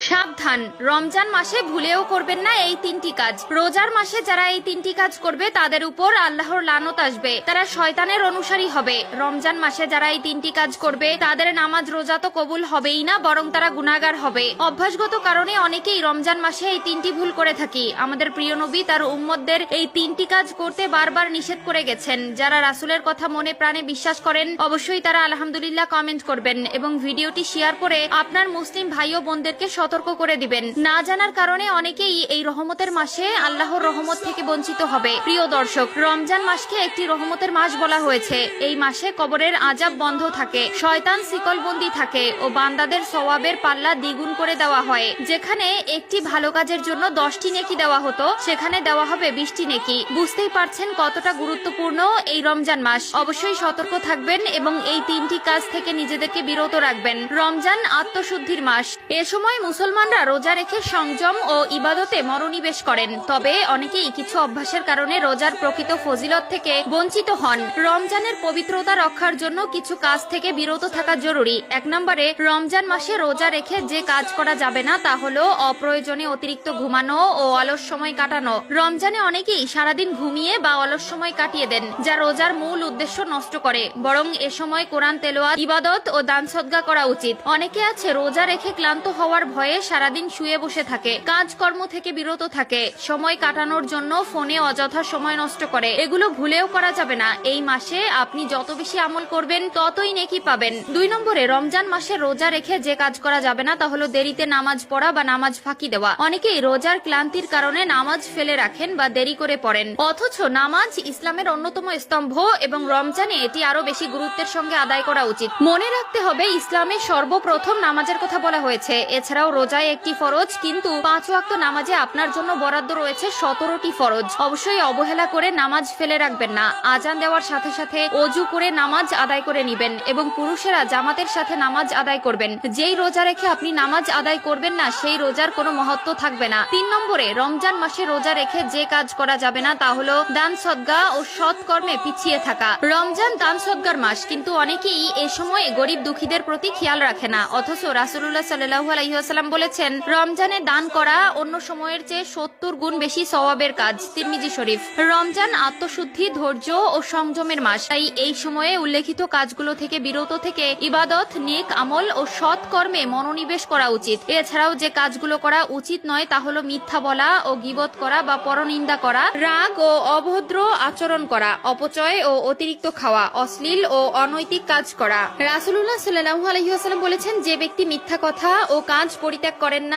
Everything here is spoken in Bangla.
সাবধান, রমজান মাসে ভুলেও করবেন না এই তিনটি কাজ। রোজার মাসে যারা এই তিনটি কাজ করবে তাদের উপর আল্লাহর লানত আসবে, তারা শয়তানের অনুসারী হবে। রমজান মাসে যারা এই তিনটি কাজ করবে তাদের নামাজ রোজা তো কবুল হবেই না, বরং তারা গুনাহগার হবে। অভ্যাসগত কারণে অনেকেই রমজান মাসে এই তিনটি ভুল করে থাকি। আমাদের প্রিয় নবী তার উম্মতদের এই তিনটি কাজ করতে বারবার নিষেধ করে গেছেন। যারা রাসূলের কথা মনে প্রাণে বিশ্বাস করেন অবশ্যই তারা আলহামদুলিল্লাহ কমেন্ট করবেন এবং ভিডিওটি শেয়ার করে আপনার মুসলিম ভাই ও বোনদেরকে সতর্ক করে দিবেন। না জানার কারণে অনেকেই এই রহমতের মাসে আল্লাহর রহমত থেকে বঞ্চিত হবে। প্রিয় দর্শক, রমজান মাসকে একটি রহমতের মাস বলা হয়েছে। এই মাসে কবরের আযাব বন্ধ থাকে, শয়তান শিকলবন্দি থাকে ও বান্দাদের সওয়াবের পাল্লা দ্বিগুণ করে দেওয়া হয়। যেখানে একটি ভালো কাজের জন্য 10টি নেকি দেওয়া হতো, সেখানে দেওয়া হবে 20টি নেকি। বুঝতেই পারছেন কতটা গুরুত্বপূর্ণ এই রমজান মাস। অবশ্যই সতর্ক থাকবেন এবং এই তিনটি কাজ থেকে নিজেদেরকে বিরত রাখবেন। রমজান আত্মশুদ্ধির মাস। এ সময় মুসলমানরা রোজা রেখে সংযম ও ইবাদতে মনোনিবেশ করেন। তবে অনেকেই কিছু অভ্যাসের কারণে রোজার প্রকৃত ফজিলত থেকে বঞ্চিত হন। রমজানের পবিত্রতা রক্ষার জন্য কিছু কাজ থেকে বিরত থাকা জরুরি। 1 নম্বরে, রমজান মাসে রোজা রেখে যে কাজ করা যাবে না তা হলো অপ্রয়োজনে অতিরিক্ত ঘুমানো ও অলস সময় কাটানো। রমজানে অনেকেই সারাদিন ঘুমিয়ে বা অলস সময় কাটিয়ে দেন, যা রোজার মূল উদ্দেশ্য নষ্ট করে। বরং এ সময় কোরআন তেলাওয়াত, ইবাদত ও দান সদকা করা উচিত। অনেকে আছে রোজা রেখে ক্লান্ত হওয়ার ভয়ে সারাদিন শুয়ে বসে থাকে, কাজকর্ম থেকে বিরত থাকে, সময় কাটানোর জন্য ফোনে অযথা সময় নষ্ট করে। এগুলো ভুলেও করা যাবে না। এই মাসে আপনি যত বেশি আমল করবেন ততই নেকি পাবেন। 2 নম্বরে, রমজান মাসে রোজা রেখে যে কাজ করা যাবে না তা হলো দেরিতে নামাজ পড়া বা নামাজ ফাঁকি দেওয়া। অনেকেই রোজার ক্লান্তির কারণে নামাজ ফেলে রাখেন বা দেরি করে পড়েন, অথচ নামাজ ইসলামের অন্যতম স্তম্ভ এবং রমজানে এটি আরো বেশি গুরুত্বের সঙ্গে আদায় করা উচিত। মনে রাখতে হবে ইসলামে সর্বপ্রথম নামাজের কথা বলা হয়েছে। এছাড়াও রোজায় একটি ফরজ, কিন্তু 5 ওয়াক্ত নামাজে আপনার জন্য বরাদ্দ রয়েছে 17টি ফরজ। অবশ্যই অবহেলা করে নামাজ ফেলে রাখবেন না। আজান দেওয়ার সাথে সাথে ওযু করে নামাজ আদায় করে নিবেন এবং পুরুষেরা জামাতের সাথে নামাজ আদায় করবেন। যেই রোজা রেখে আপনি নামাজ আদায় করবেন না সেই রোজার কোনো মহত্ব থাকবে না। 3 নম্বরে, রমজান মাসে রোজা রেখে যে কাজ করা যাবে না তা হলো দান সদকা ও সৎ কর্মে পিছিয়ে থাকা। রমজান দান সদকার মাস, কিন্তু অনেকেই এ সময় গরিব দুঃখীদের প্রতি খেয়াল রাখে না। অথচ রাসূলুল্লাহ সাল্লাল্লাহু আলাইহি ওয়াসাল্লাম বলেছেন, রমজানে দান করা অন্য সময়ের চেয়ে 70 গুণ বেশি সওয়াবের কাজ। তিরমিজি শরীফ। রমজান আত্মশুদ্ধি, ধৈর্য ও সংযমের মাস। তাই এই সময়ে উল্লেখিত কাজগুলো থেকে বিরত থেকে ইবাদত, নেক আমল ও সৎ কর্মে মনোনিবেশ করা উচিত। এছাড়াও যে কাজগুলো করা উচিত নয় তা হলো মিথ্যা বলা ও গীবত করা বা পরনিন্দা করা, রাগ ও অভদ্র আচরণ করা, অপচয় ও অতিরিক্ত খাওয়া, অশ্লীল ও অনৈতিক কাজ করা। রাসূলুল্লাহ সাল্লাল্লাহু আলাইহি ওয়াসাল্লাম বলেছেন, যে ব্যক্তি মিথ্যা কথা ও কাজ পরিত্যাগ করেন না